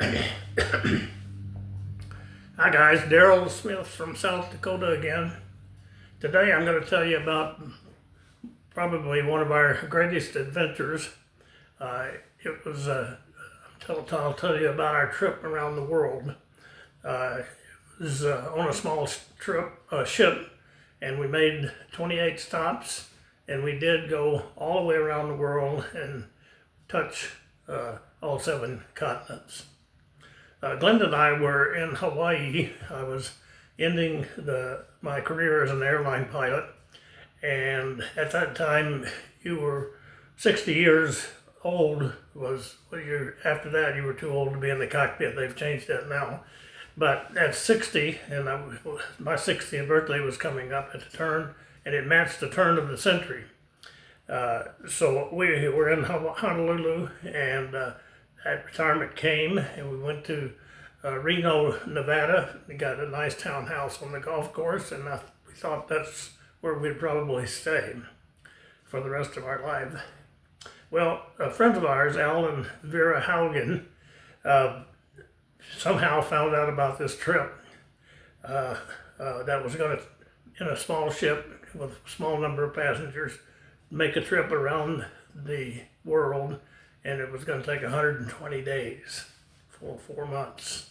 Hi guys, Darrel Smith from South Dakota again. Today I'm going to tell you about probably one of our greatest adventures. It was, I'll tell you about our trip around the world. It was on a small ship, and we made 28 stops, and we did go all the way around the world and touch all 7 continents. Glenda and I were in Hawaii. I was ending my career as an airline pilot, and at that time you were 60 years old. After that you were too old to be in the cockpit. They've changed that now. But at 60, and my 60th birthday was coming up at the turn, and it matched the turn of the century. So we were in Honolulu, and that retirement came, and we went to Reno, Nevada. We got a nice townhouse on the golf course, and we thought that's where we'd probably stay for the rest of our life. Well, friends of ours, Al and Vera Haugen, somehow found out about this trip that was going to, in a small ship with a small number of passengers, make a trip around the world, and it was going to take 120 days, for 4 months.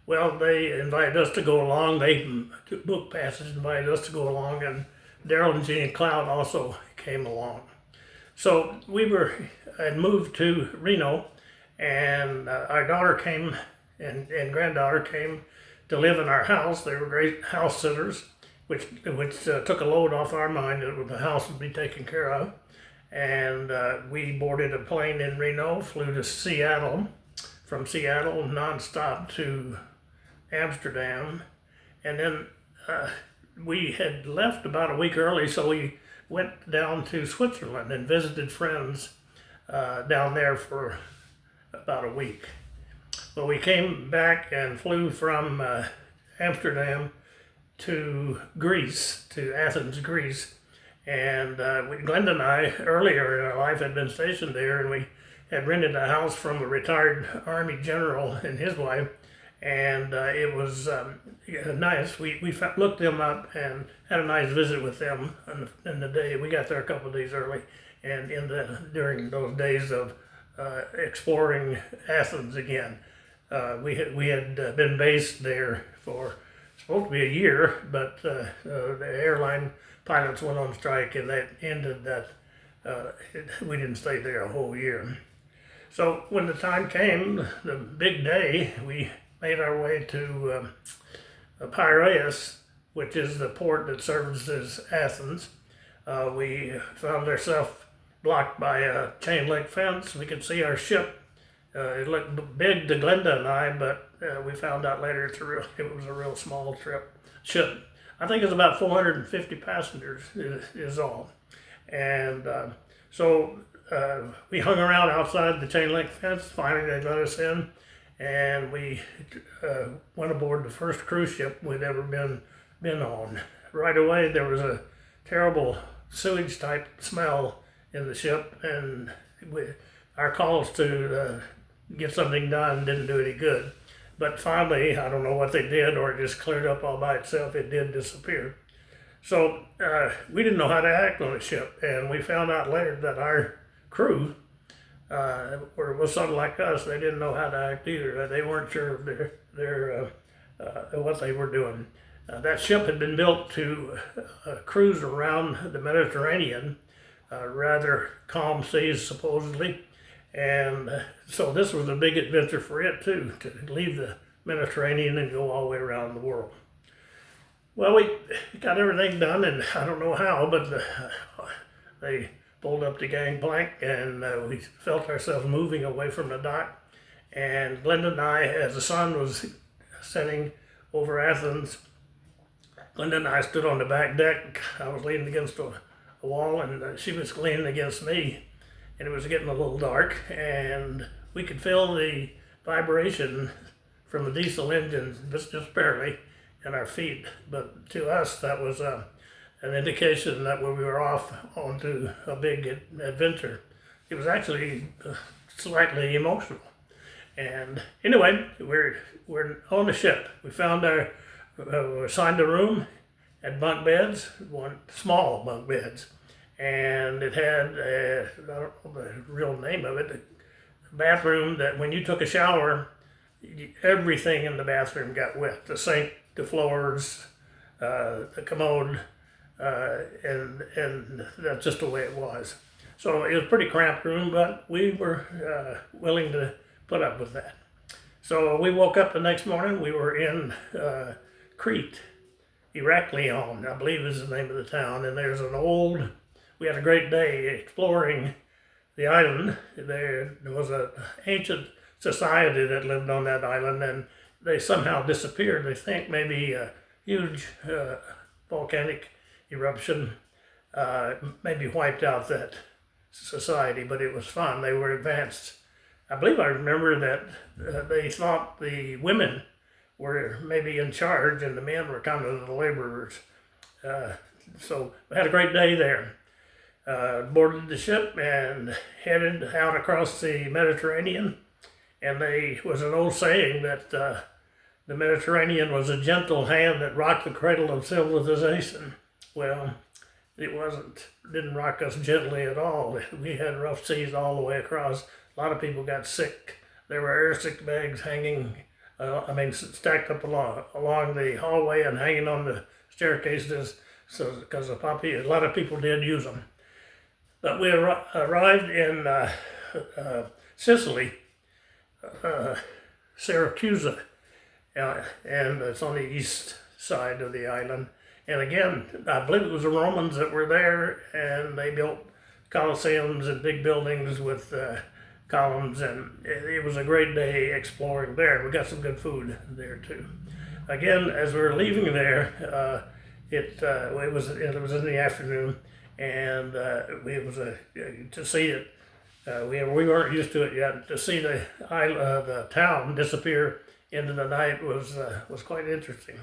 Well, they invited us to go along. They booked passes, invited us to go along, and Darrel and Jeannie Cloud also came along. So we had moved to Reno, and our daughter came and granddaughter came to live in our house. They were great house sitters, which took a load off our mind that the house would be taken care of. And we boarded a plane in Reno, flew to Seattle, from Seattle nonstop to Amsterdam, and then we had left about a week early, so we went down to Switzerland and visited friends down there for about a week. Well, we came back and flew from Amsterdam to Greece, to Athens, Greece. And Glenda and I, earlier in our life, had been stationed there, and we had rented a house from a retired Army general and his wife, and it was nice. We looked them up and had a nice visit with them in the day. We got there a couple of days early, and during those days of exploring Athens again. We had been based there for supposed to be a year, but the airline pilots went on strike, and that ended that. We didn't stay there a whole year. So when the time came, the big day, we made our way to Piraeus, which is the port that serves as Athens. We found ourselves blocked by a chain link fence. We could see our ship. It looked big to Glenda and I, but we found out later it was a real small ship. I think it's about 450 passengers is all. And so we hung around outside the chain link fence. Finally, they let us in, and we went aboard the first cruise ship we'd ever been on. Right away, there was a terrible sewage type smell in the ship, and our calls to get something done didn't do any good. But finally, I don't know what they did, or it just cleared up all by itself. It did disappear. So we didn't know how to act on the ship, and we found out later that our crew was something like us. They didn't know how to act either. They weren't sure of their what they were doing. That ship had been built to cruise around the Mediterranean, rather calm seas supposedly. And so this was a big adventure for it too, to leave the Mediterranean and go all the way around the world. Well, we got everything done, and I don't know how, but they pulled up the gangplank, and we felt ourselves moving away from the dock. And Glenda and I, as the sun was setting over Athens, Glenda and I stood on the back deck. I was leaning against a wall, and she was leaning against me. And it was getting a little dark, and we could feel the vibration from the diesel engines, just barely, in our feet. But to us, that was an indication that we were off onto a big adventure. It was actually slightly emotional. And anyway, we're on the ship. We found we assigned a room, had bunk beds, one small bunk beds, and it had I don't know the real name of it, a bathroom that when you took a shower, everything in the bathroom got wet. The sink, the floors, the commode, and that's just the way it was. So it was a pretty cramped room, but we were willing to put up with that. So we woke up the next morning. We were in Crete, Heraklion, I believe is the name of the town. And there's we had a great day exploring the island. There was an ancient society that lived on that island, and they somehow disappeared. They think maybe a huge volcanic eruption maybe wiped out that society, but it was fun. They were advanced. I believe I remember that they thought the women were maybe in charge and the men were kind of the laborers. So we had a great day there. Boarded the ship and headed out across the Mediterranean. And there was an old saying that the Mediterranean was a gentle hand that rocked the cradle of civilization. Well, it didn't rock us gently at all. We had rough seas all the way across. A lot of people got sick. There were air sick bags hanging, stacked up along the hallway and hanging on the staircases, so because a lot of people did use them. But we arrived in Sicily, Syracuse, and it's on the east side of the island. And again, I believe it was the Romans that were there, and they built colosseums and big buildings with columns, and it was a great day exploring there. We got some good food there too. Again, as we were leaving there, it was in the afternoon, and it was to see it. We weren't used to it yet. To see the town disappear into the night was quite interesting.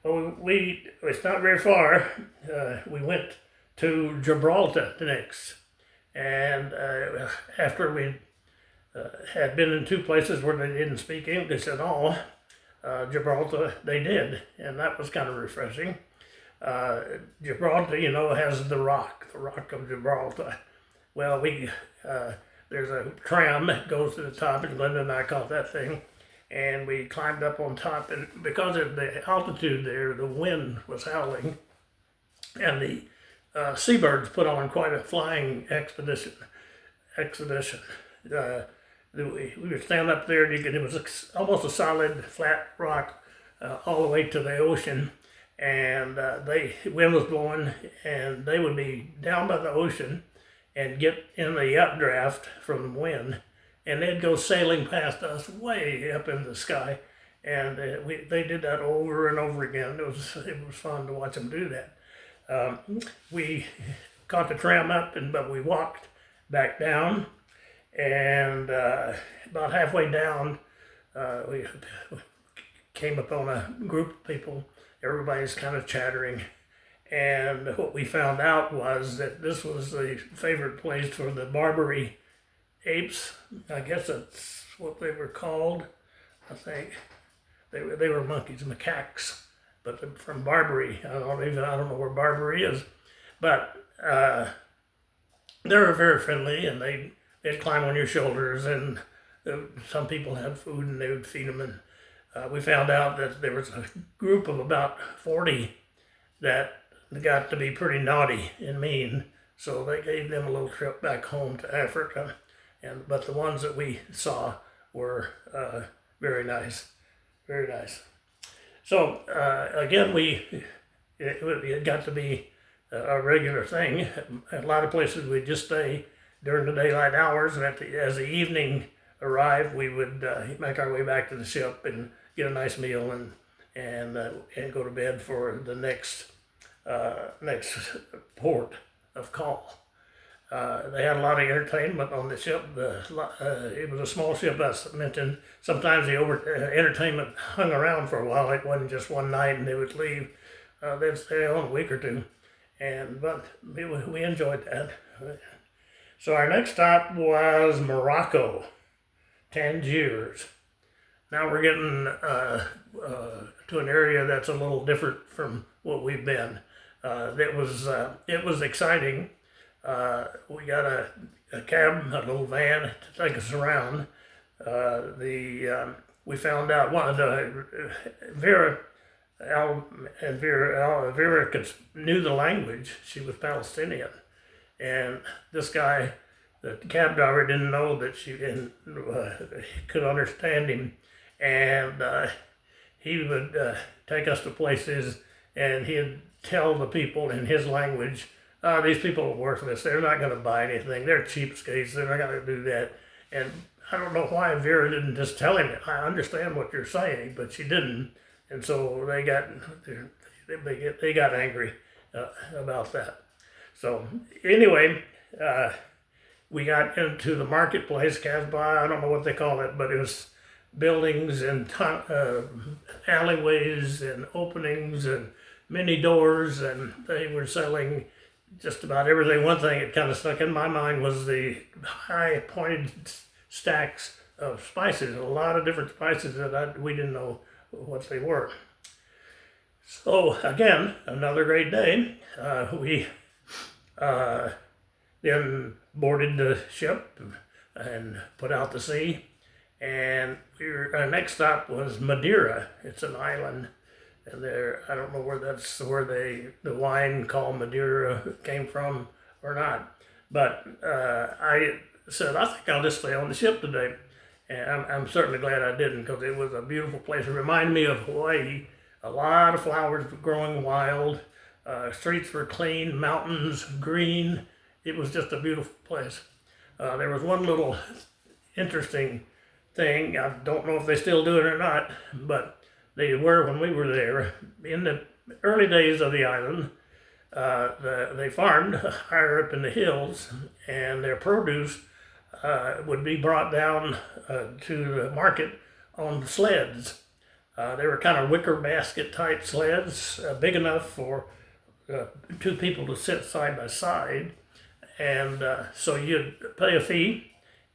Well, it's not very far. We went to Gibraltar next, and after we had been in two places where they didn't speak English at all, Gibraltar they did, and that was kind of refreshing. Gibraltar, has the rock of Gibraltar. Well, there's a tram that goes to the top, and Glenda and I caught that thing, and we climbed up on top, and because of the altitude there, the wind was howling, and the seabirds put on quite a flying expedition. We would stand up there, and it was almost a solid, flat rock all the way to the ocean, and wind was blowing, and they would be down by the ocean and get in the updraft from the wind, and they'd go sailing past us way up in the sky, and they did that over and over again. It was fun to watch them do that. We caught the tram up, but we walked back down, and about halfway down, we came upon a group of people. Everybody's kind of chattering. And what we found out was that this was the favorite place for the Barbary apes. I guess that's what they were called. I think they were monkeys, macaques, but from Barbary. I don't know where Barbary is, but they were very friendly, and they'd climb on your shoulders, and some people had food, and they would feed them. And we found out that there was a group of about 40 that got to be pretty naughty and mean, so they gave them a little trip back home to Africa. But the ones that we saw were very nice, very nice. So again, it got to be a regular thing. A lot of places we'd just stay during the daylight hours, and as the evening arrived, we would make our way back to the ship and get a nice meal and go to bed for the next port of call. They had a lot of entertainment on the ship. It was a small ship, as I mentioned. Sometimes the entertainment hung around for a while. It wasn't just one night and they would leave. They'd stay on a week or two, but we enjoyed that. So our next stop was Morocco, Tangiers. Now we're getting to an area that's a little different from what we've been. It was exciting. We got a cab, a little van to take us around. We found out Vera knew the language. She was Palestinian, and this guy, the cab driver, didn't know that she could understand him, and he would take us to places, and he'd tell the people in his language, these people are worthless. They're not going to buy anything. They're cheapskates. They're not going to do that. And I don't know why Vera didn't just tell him, I understand what you're saying, but she didn't. And so they got angry about that. So anyway, we got into the marketplace, Casbah, I don't know what they call it, but it was buildings and alleyways and openings and many doors, and they were selling just about everything. One thing that kind of stuck in my mind was the high pointed stacks of spices, a lot of different spices that we didn't know what they were. So again, another great day. We then boarded the ship and put out to sea, and our next stop was Madeira. It's an island, and I don't know where the wine called Madeira came from or not, but I said, I think I'll just stay on the ship today. And I'm certainly glad I didn't, because it was a beautiful place. It reminded me of Hawaii. A lot of flowers were growing wild. Streets were clean, mountains green. It was just a beautiful place. There was one little interesting thing. I don't know if they still do it or not, but they were when we were there. In the early days of the island, they farmed higher up in the hills, and their produce would be brought down to the market on sleds. They were kind of wicker basket type sleds, big enough for two people to sit side by side. And so you'd pay a fee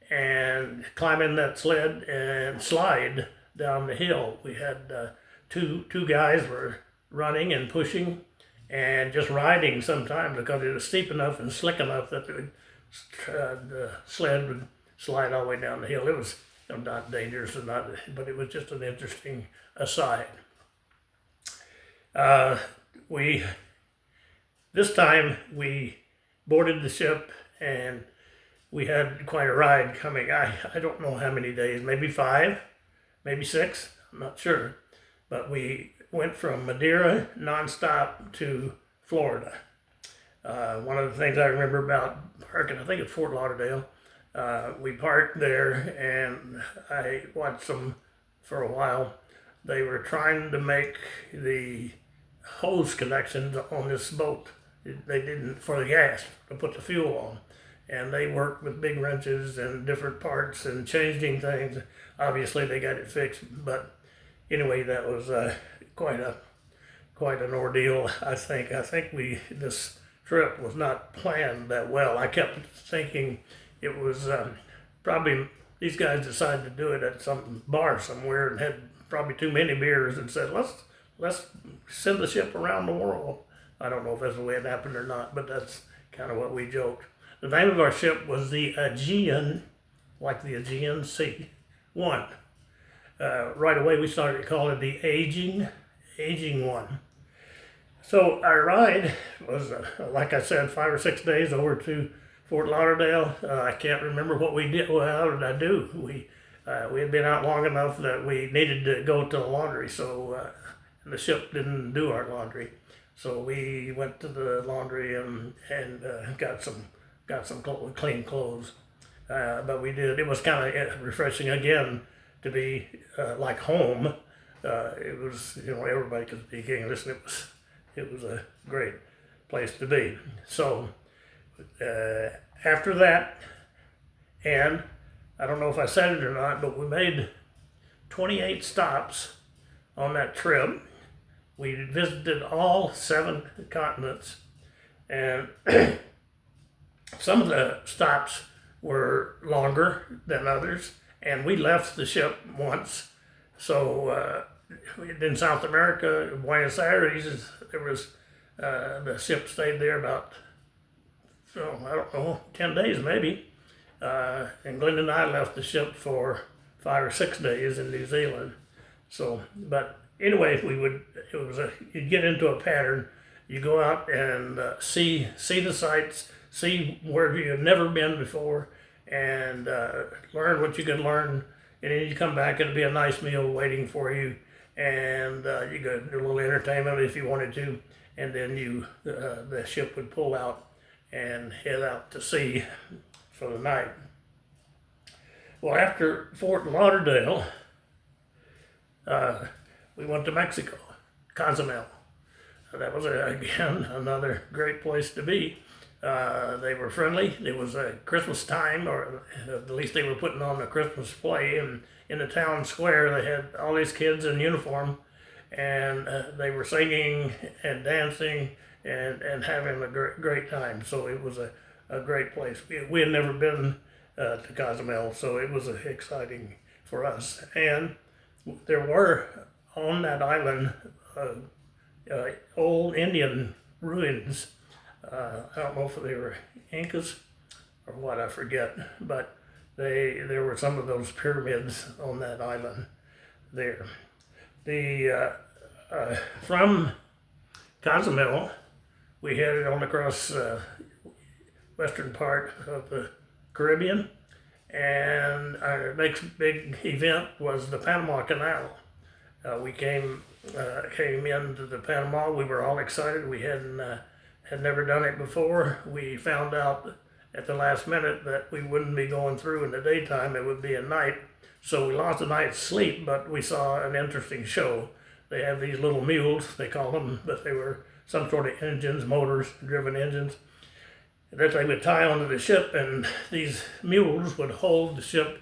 and climb in that sled and slide down the hill. We had two guys were running and pushing and just riding sometimes, because it was steep enough and slick enough that the sled would slide all the way down the hill. It was not dangerous, but it was just an interesting aside. This time we boarded the ship, and we had quite a ride coming. I don't know how many days, maybe 5, maybe 6, I'm not sure. But we went from Madeira nonstop to Florida. One of the things I remember about parking, I think it's Fort Lauderdale, we parked there, and I watched them for a while. They were trying to make the hose connections on this boat. They didn't, for the gas, to put the fuel on. And they worked with big wrenches and different parts and changing things. Obviously they got it fixed, but anyway, that was quite an ordeal. I think this trip was not planned that well. I kept thinking it was probably these guys decided to do it at some bar somewhere and had probably too many beers and said, let's send the ship around the world. I don't know if that's the way it happened or not, but that's kind of what we joked. The name of our ship was the Aegean, like the Aegean Sea, 1. Right away we started calling it the Aging One. So our ride was, like I said, 5 or 6 days over to Fort Lauderdale. I can't remember what we did. Well, how did I do? We had been out long enough that we needed to go to the laundry, so and the ship didn't do our laundry. So we went to the laundry and got some clean clothes. But we did. It was kind of refreshing again to be like home. It was, everybody could speak English, and it was a great place to be. So after that, and I don't know if I said it or not, but we made 28 stops on that trip. We visited all 7 continents, and some of the stops were longer than others, And we left the ship once. So in South America, Buenos Aires, there was the ship stayed there about, so I don't know, 10 days maybe. And Glenda and I left the ship for 5 or 6 days in New Zealand. So, but anyway, you'd get into a pattern. You go out and see the sights, see where you have never been before, and learn what you can learn. And then you come back, it'll be a nice meal waiting for you, and you could do a little entertainment if you wanted to, and then the ship would pull out and head out to sea for the night. Well, after Fort Lauderdale, we went to Mexico, Cozumel. That was, again, another great place to be. They were friendly. It was Christmas time, or at least they were putting on a Christmas play. And in the town square, they had all these kids in uniform, and they were singing and dancing and having a great time. So it was a great place. We had never been to Cozumel, so it was exciting for us. And there were on that island old Indian ruins. I don't know if they were Incas or what, I forget, but there were some of those pyramids on that island there. From Cozumel, we headed on across western part of the Caribbean, and our next big event was the Panama Canal. We came into the Panama. We were all excited. We had never done it before. We found out at the last minute that we wouldn't be going through in the daytime. It would be at night. So we lost a night's sleep, but we saw an interesting show. They have these little mules, they call them, but they were some sort of engines, motors, driven engines, that they would tie onto the ship, and these mules would hold the ship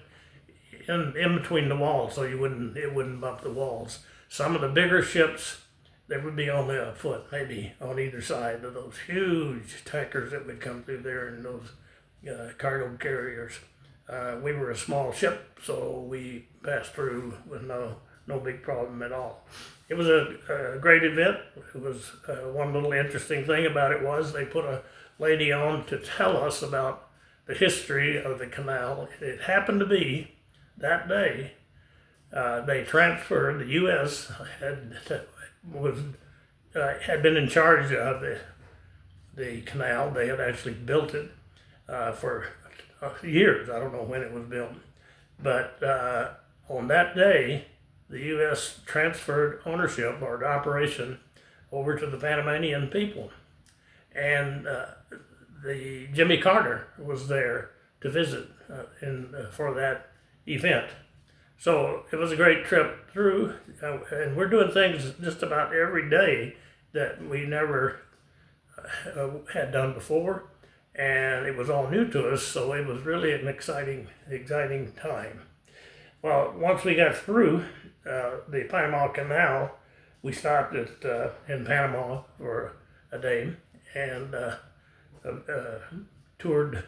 in between the walls, so it wouldn't bump the walls. Some of the bigger ships, they would be only a foot, maybe, on either side of those huge tankers that would come through there, and those cargo carriers. We were a small ship, so we passed through with no big problem at all. It was a great event. It was one little interesting thing about it was they put a lady on to tell us about the history of the canal. It happened to be that day they transferred, the U.S. had been in charge of the canal. They had actually built it for years. I don't know when it was built, but on that day, the U.S. transferred ownership or operation over to the Panamanian people, and the Jimmy Carter was there to visit for that event. So it was a great trip through, and we're doing things just about every day that we never had done before, and it was all new to us, so it was really an exciting time. Well, once we got through the Panama Canal, we stopped in Panama for a day and toured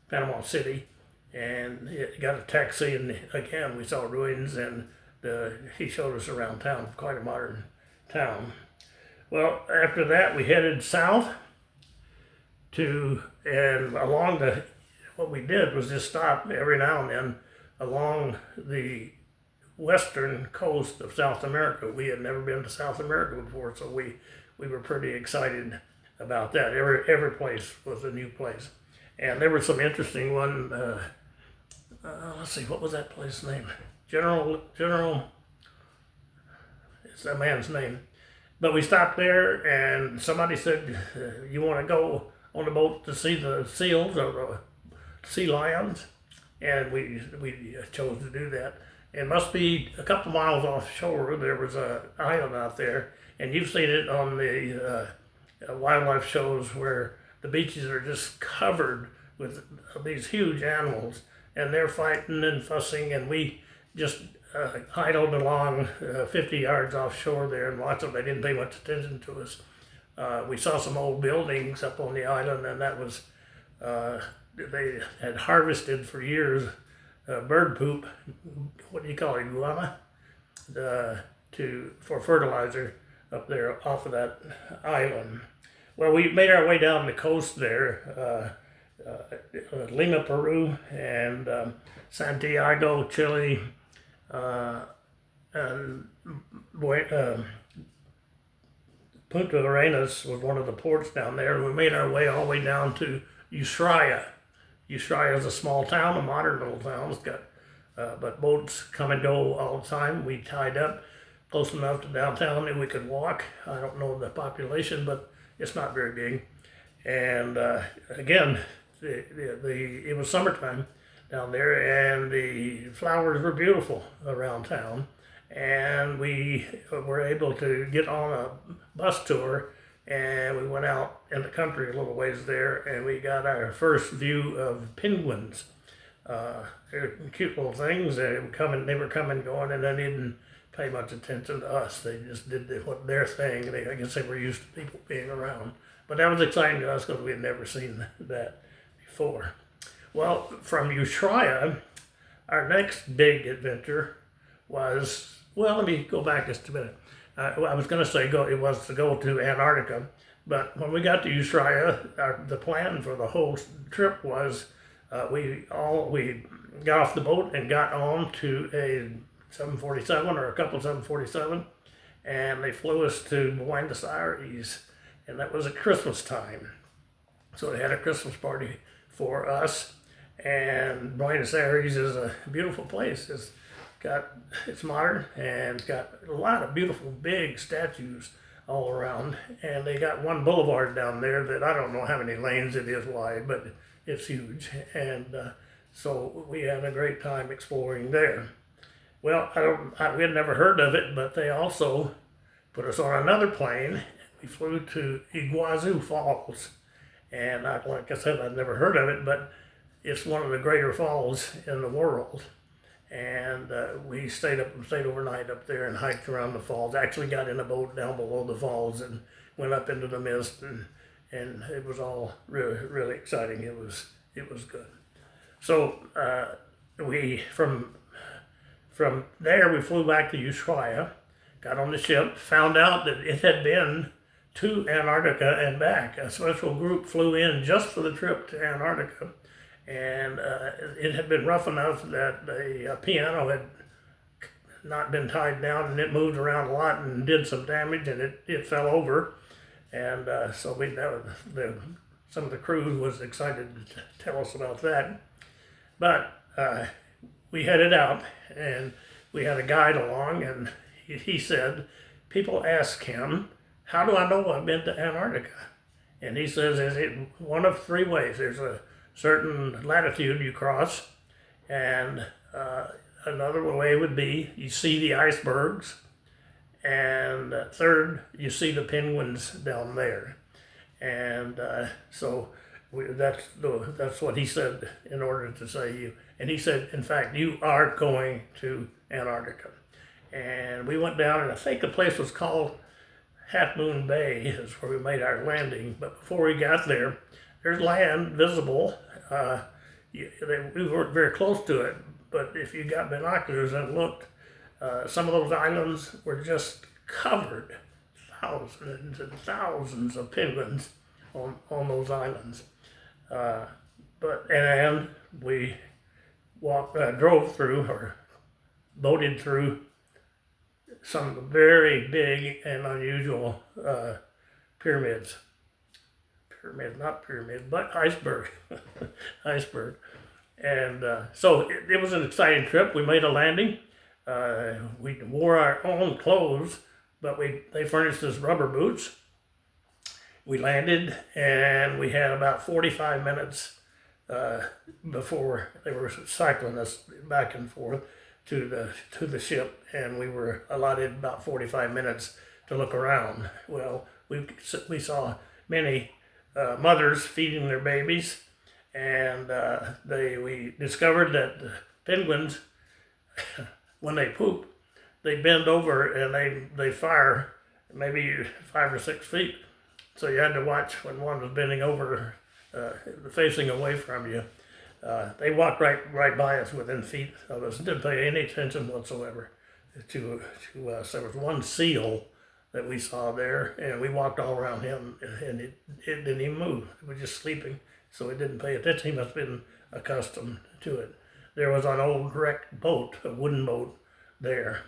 Panama City, and got a taxi, and again we saw ruins, and he showed us around town, quite a modern town. Well, after that we headed south and along what we did was just stop every now and then along the western coast of South America. We had never been to South America before, so we were pretty excited about that. Every place was a new place. And there was some interesting one, let's see, what was that place's name? General, it's that man's name. But we stopped there, and somebody said, you want to go on the boat to see the seals or the sea lions? And we chose to do that. It must be a couple miles offshore. There was an island out there, and you've seen it on the wildlife shows where the beaches are just covered with these huge animals, and they're fighting and fussing, and we just idled along 50 yards offshore there and watched them. They didn't pay much attention to us. We saw some old buildings up on the island, and that was, they had harvested for years bird poop, what do you call it, guana, for fertilizer up there off of that island. Well, we made our way down the coast there, Lima, Peru, and Santiago, Chile, and Punta Arenas was one of the ports down there. And we made our way all the way down to Ushuaia. Ushuaia is a small town, a modern little town. It's got, but boats come and go all the time. We tied up close enough to downtown that we could walk. I don't know the population, but it's not very big. And again, it was summertime down there, and the flowers were beautiful around town. And we were able to get on a bus tour, and we went out in the country a little ways there, and we got our first view of penguins. They're cute little things. They were coming and going, and they didn't pay much attention to us. They just did their thing. I guess they were used to people being around. But that was exciting to us because we had never seen that before. Well, from Ushuaia, our next big adventure was, well, let me go back just a minute. I was going to say it was to go to Antarctica, but when we got to Ushuaia, the plan for the whole trip was we got off the boat and got on to a 747 or a couple of 747, and they flew us to Buenos Aires, and that was at Christmas time. So they had a Christmas party for us, and Buenos Aires is a beautiful place. It's modern, and it's got a lot of beautiful big statues all around, and they got one boulevard down there that I don't know how many lanes it is wide, but it's huge, and so we had a great time exploring there. Well, we had never heard of it, but they also put us on another plane. We flew to Iguazu Falls, and like I said, I'd never heard of it, but it's one of the greater falls in the world. And we stayed overnight up there and hiked around the falls. Actually got in a boat down below the falls and went up into the mist, and it was all really, really exciting. It was good. So from there we flew back to Ushuaia, got on the ship, found out that it had been to Antarctica and back. A special group flew in just for the trip to Antarctica. And it had been rough enough that the piano had not been tied down, and it moved around a lot and did some damage, and it fell over. And so some of the crew was excited to tell us about that. But we headed out, and we had a guide along, and he said, people ask him, how do I know I've been to Antarctica? And he says, is it one of three ways? There's a certain latitude you cross, and another way would be you see the icebergs, and third, you see the penguins down there. And that's what he said in order to say you. And he said, in fact, you are going to Antarctica. And we went down, and I think the place was called Half Moon Bay, is where we made our landing. But before we got there, there's land visible. We weren't very close to it, but if you got binoculars and looked, some of those islands were just covered, thousands and thousands of penguins on those islands. And we drove through or boated through some very big and unusual pyramids. Not pyramid, but iceberg. Iceberg. And so it was an exciting trip. We made a landing. We wore our own clothes, but they furnished us rubber boots. We landed, and we had about 45 minutes before they were cycling us back and forth to the ship, and we were allotted about 45 minutes to look around. Well, we saw many mothers feeding their babies, and we discovered that the penguins, when they poop, they bend over and they fire maybe 5 or 6 feet. So you had to watch when one was bending over, facing away from you. They walked right by us within feet of us, didn't pay any attention whatsoever to us. There was one seal that we saw there, and we walked all around him, and it didn't even move. It was just sleeping, so it didn't pay attention. He must have been accustomed to it. There was an old wrecked boat, a wooden boat, there.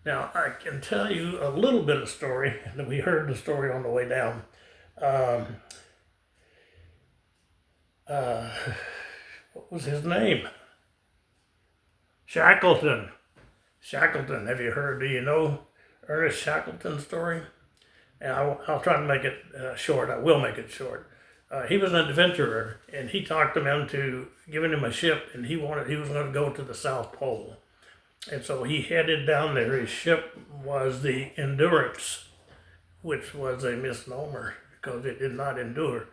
Now, I can tell you a little bit of story, and we heard the story on the way down. What was his name? Shackleton. Shackleton, have you heard, do you know Ernest Shackleton's story? And I'll try to make it short. I will make it short. He was an adventurer, and he talked him into giving him a ship, and he was going to go to the South Pole. And so he headed down there. His ship was the Endurance, which was a misnomer because it did not endure.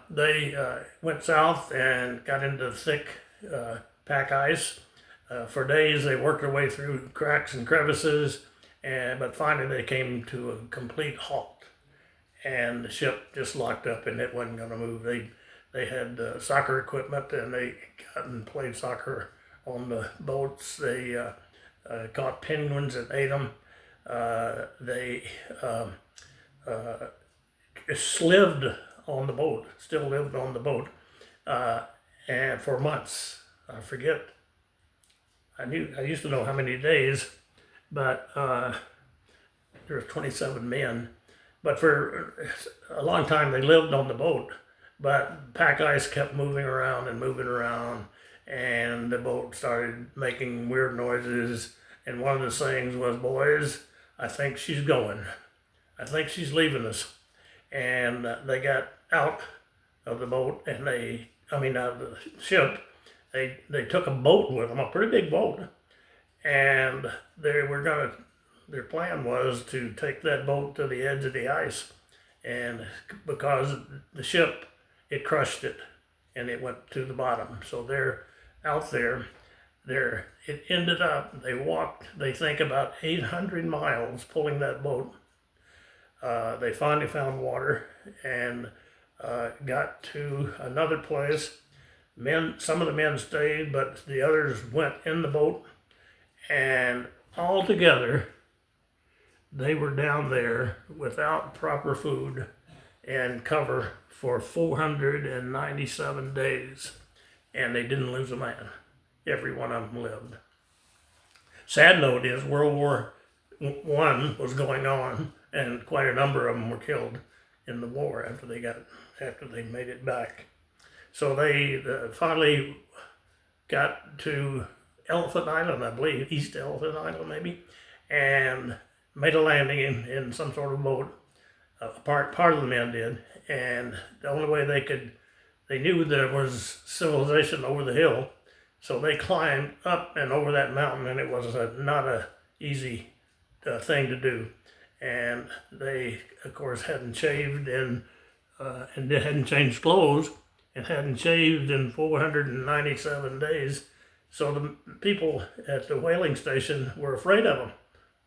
They went south and got into thick pack ice. For days they worked their way through cracks and crevices, but finally they came to a complete halt. And the ship just locked up and it wasn't going to move. They had soccer equipment and they got and played soccer on the boats. They caught penguins and ate them. They lived on the boat, still lived on the boat, and for months. I forget. I used to know how many days, but there were 27 men. But for a long time they lived on the boat, but pack ice kept moving around, and the boat started making weird noises. And one of the sayings was, "Boys, I think she's going. I think she's leaving us." And they got out of the boat, and out of the ship. They took a boat with them, a pretty big boat, and their plan was to take that boat to the edge of the ice, and because the ship, it crushed it, and it went to the bottom. So they're out there. It ended up, they walked, they think about 800 miles pulling that boat. They finally found water and got to another place. Some of the men stayed, but the others went in the boat, and all together they were down there without proper food and cover for 497 days, and they didn't lose a man. Every one of them lived. Sad note is World War I was going on, and quite a number of them were killed in the war after they made it back. So they finally got to Elephant Island, I believe, East Elephant Island maybe, and made a landing in some sort of boat. Part of the men did, and the only way they knew there was civilization over the hill, so they climbed up and over that mountain, and it was not a easy thing to do. And they, of course, hadn't shaved and they hadn't changed clothes and hadn't shaved in 497 days. So the people at the whaling station were afraid of them.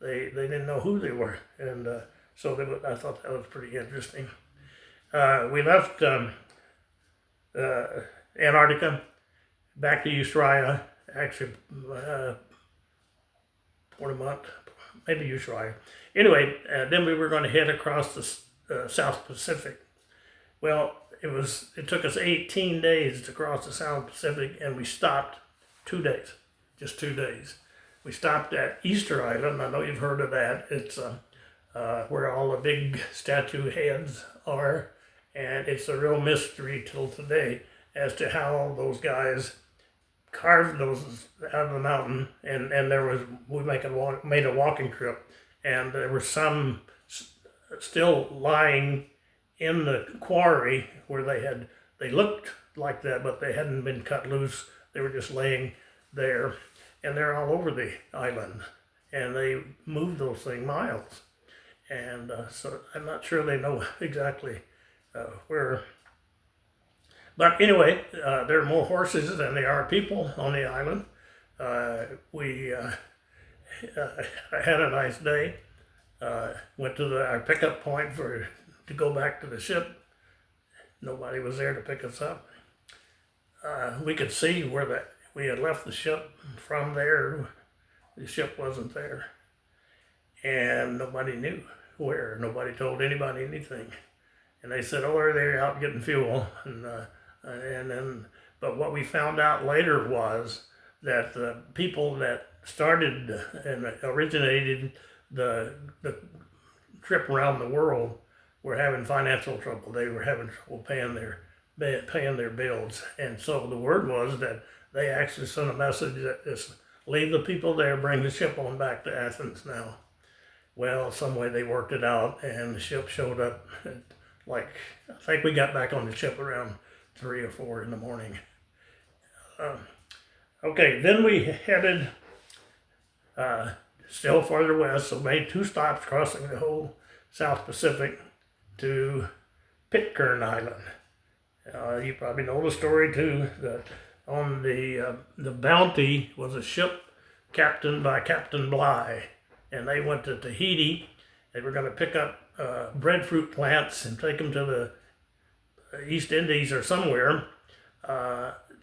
They didn't know who they were, and so I thought that was pretty interesting. We left Antarctica, back to Ushuaia, actually Port maybe Ushuaia. Anyway, then we were going to head across the South Pacific. Well, it took us 18 days to cross the South Pacific, and we stopped 2 days, just 2 days. We stopped at Easter Island. I know you've heard of that. It's where all the big statue heads are, and it's a real mystery till today as to how those guys carved those out of the mountain. And we made a walking trip, and there were some still lying in the quarry where they looked like that, but they hadn't been cut loose. They were just laying there, and they're all over the island, and they moved those things miles. And so I'm not sure they know exactly where. But anyway, there are more horses than there are people on the island. I had a nice day. Went to our pickup point to go back to the ship. Nobody was there to pick us up. we could see where we had left the ship from there. The ship wasn't there, and nobody knew where. Nobody told anybody anything. And they said, "Oh, they're out getting fuel." And then, but what we found out later was that the people that started and originated the trip around the world were having financial trouble. They were having trouble paying their bills, and so the word was that they actually sent a message that just leave the people there, bring the ship on back to Athens now. Well, some way they worked it out, and the ship showed up at, like, I think we got back on the ship around 3 or 4 in the morning. Okay, then we headed still farther west, so made 2 stops crossing the whole South Pacific to Pitcairn Island. You probably know the story too, that on the Bounty was a ship captained by Captain Bligh, and they went to Tahiti. They were going to pick up breadfruit plants and take them to the East Indies or somewhere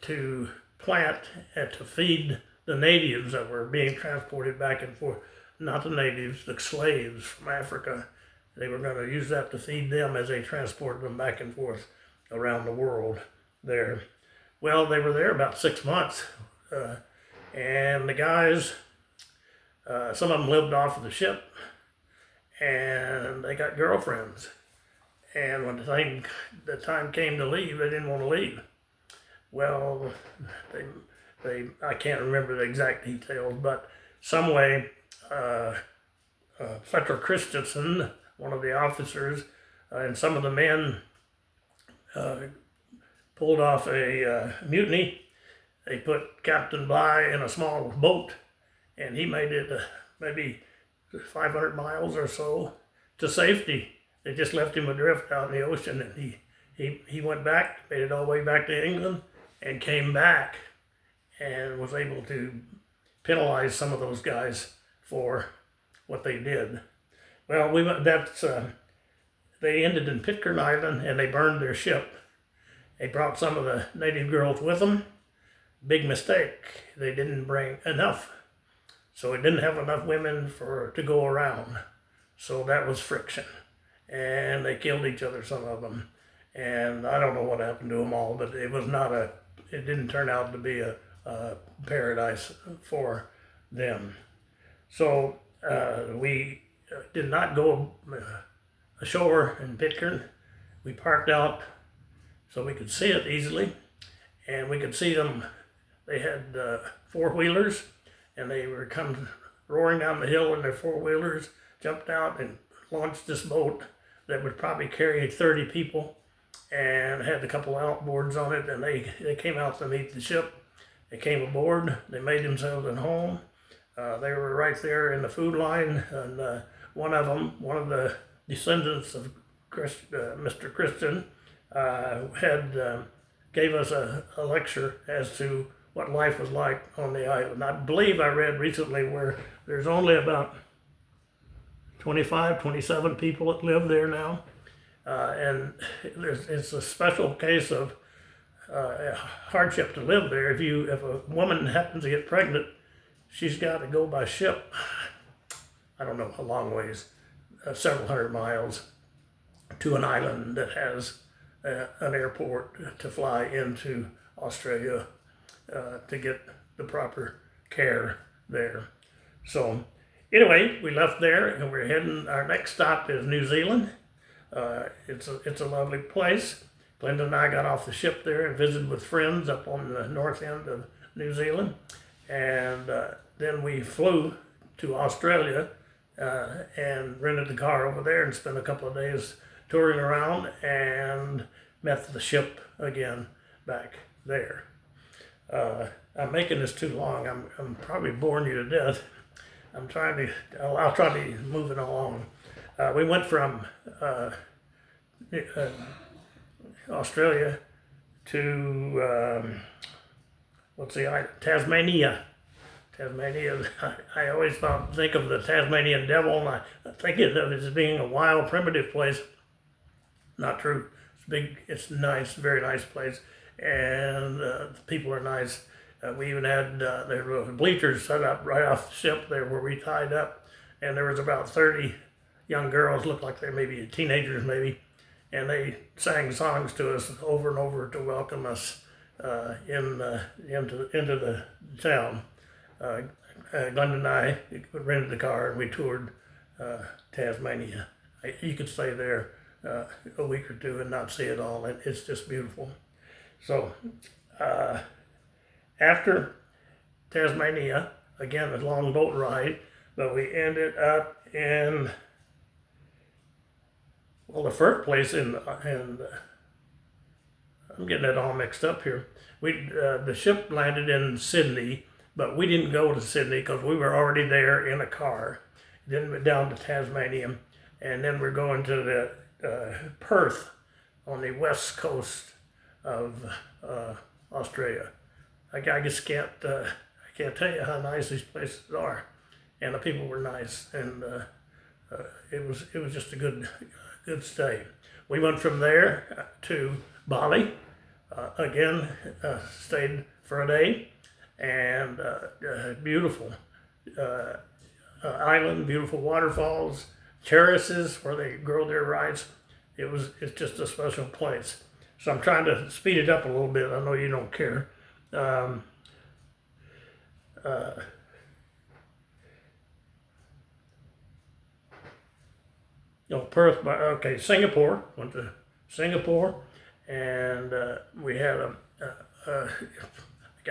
to plant and to feed the natives that were being transported back and forth. Not the natives, the slaves from Africa. They were going to use that to feed them as they transported them back and forth around the world there. Well, they were there about 6 months, and the guys, some of them lived off of the ship, and they got girlfriends. And when the time came to leave, they didn't want to leave. Well, I can't remember the exact details, but some way, Fletcher Christensen, one of the officers, and some of the men pulled off a mutiny. They put Captain Bligh in a small boat, and he made it maybe 500 miles or so to safety. They just left him adrift out in the ocean, and he went back, made it all the way back to England, and came back and was able to penalize some of those guys for what they did. Well, they ended in Pitcairn Island, and they burned their ship. They brought some of the native girls with them. Big mistake. They didn't bring enough. So it didn't have enough women to go around. So that was friction. And they killed each other, some of them. And I don't know what happened to them all, but it didn't turn out to be a paradise for them. So we did not go ashore in Pitcairn. We parked out so we could see it easily, and we could see them. They had 4-wheelers, and they were coming roaring down the hill in their 4-wheelers, jumped out and launched this boat that would probably carry 30 people, and had a couple outboards on it, and they came out to meet the ship. They came aboard, they made themselves at home. They were right there in the food line, and one of the descendants of Mr. Christian, gave us a lecture as to what life was like on the island. I believe I read recently where there's only about 25, 27 people that live there now. And it's a special case of hardship to live there. If a woman happens to get pregnant, she's got to go by ship, I don't know, a long ways, several hundred miles, to an island that has an airport to fly into Australia to get the proper care there. So anyway, we left there, and we're heading, our next stop is New Zealand. It's a lovely place. Glenda and I got off the ship there and visited with friends up on the north end of New Zealand. And then we flew to Australia and rented the car over there and spent a couple of days touring around and met the ship again back there. I'm making this too long. I'm probably boring you to death. I'll try to move it along. We went from Australia to Tasmania. Tasmania. I always think of the Tasmanian devil, and I think of it as being a wild, primitive place. Not true. It's big. It's nice, very nice place. and the people are nice. We even had there were bleachers set up right off the ship there where we tied up, and there was about 30 young girls, looked like they maybe teenagers maybe, and they sang songs to us over and over to welcome us into the town. Glenda and I rented the car and we toured Tasmania. You could stay there a week or two and not see it all. It's just beautiful. So after Tasmania, again a long boat ride, but we ended up in, well, the first place I'm getting it all mixed up here. The ship landed in Sydney, but we didn't go to Sydney because we were already there in a car. Then we're down to Tasmania, and then we're going to the Perth on the west coast of Australia. I just can't tell you how nice these places are, and the people were nice, and it was just a good stay. We went from there to Bali. Again, stayed for a day, and beautiful island, beautiful waterfalls, terraces where they grow their rice. It's just a special place. So I'm trying to speed it up a little bit. I know you don't care. Perth, okay, Singapore, went to Singapore, and we had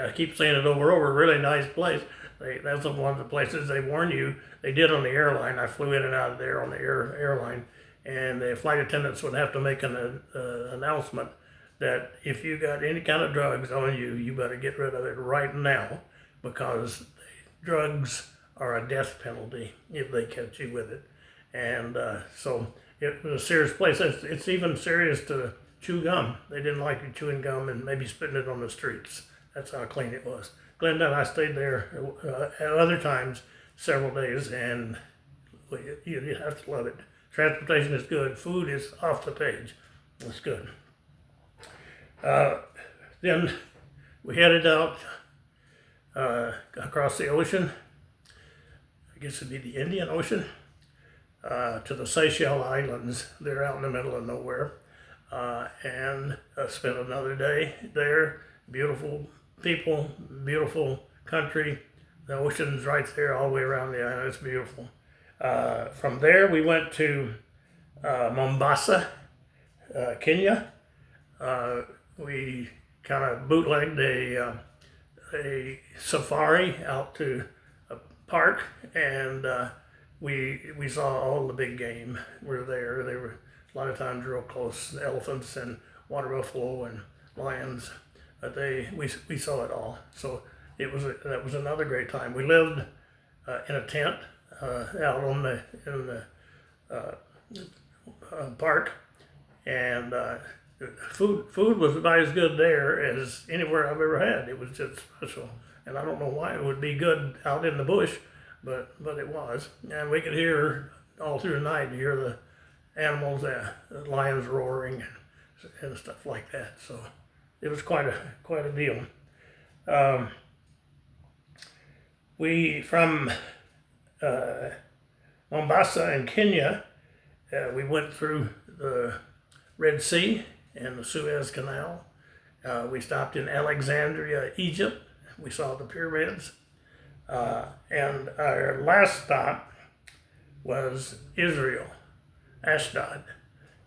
I keep saying it over and over, really nice place. That's one of the places they warn you. They did on the airline. I flew in and out of there on the airline, and the flight attendants would have to make an announcement that if you got any kind of drugs on you, you better get rid of it right now, because drugs are a death penalty if they catch you with it. And so it was a serious place. It's even serious to chew gum. They didn't like you chewing gum and maybe spitting it on the streets. That's how clean it was. Glenda and I stayed there at other times, several days, and you have to love it. Transportation is good. Food is off the page. It's good. Then we headed out across the ocean. I guess it'd be the Indian Ocean, to the Seychelles Islands. They're out in the middle of nowhere. And spent another day there. Beautiful people, beautiful country. The ocean's right there all the way around the island. It's beautiful. From there we went to Mombasa, Kenya. We kind of bootlegged a safari out to a park, and we saw all the big game were there. They were a lot of times real close, elephants and water buffalo and lions. But we saw it all. So that was another great time. We lived in a tent out in the park, and food was about as good there as anywhere I've ever had. It was just special, and I don't know why it would be good out in the bush, but it was. And we could hear all through the night, hear the animals, the lions roaring and stuff like that. So it was quite a deal. We from Mombasa in Kenya, we went through the Red Sea and the Suez Canal. We stopped in Alexandria, Egypt. We saw the pyramids. And our last stop was Israel, Ashdod.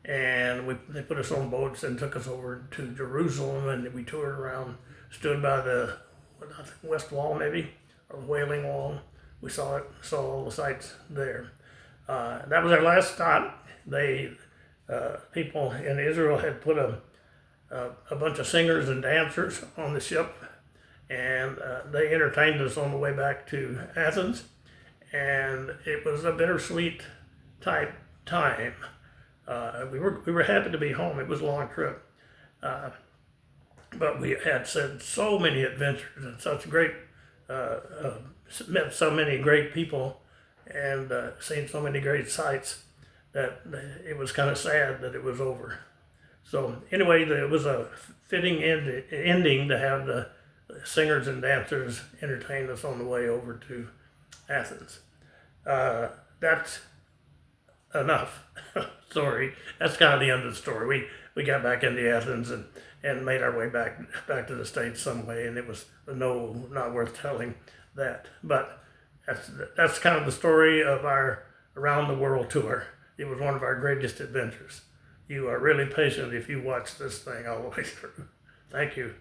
And they put us on boats and took us over to Jerusalem, and we toured around, stood by the West Wall maybe, or the Wailing Wall. We saw all the sights there. That was our last stop. People in Israel had put a bunch of singers and dancers on the ship, and they entertained us on the way back to Athens, and it was a bittersweet type time. We were happy to be home. It was a long trip, but we had said so many adventures and such great, met so many great people, and seen so many great sights that it was kind of sad that it was over. So anyway, it was a fitting ending to have the singers and dancers entertain us on the way over to Athens. That's enough. Sorry, that's kind of the end of the story. We got back into Athens and made our way back to the States some way, and it was not worth telling that. But that's kind of the story of our around the world tour. It was one of our greatest adventures. You are really patient if you watch this thing all the way through. Thank you.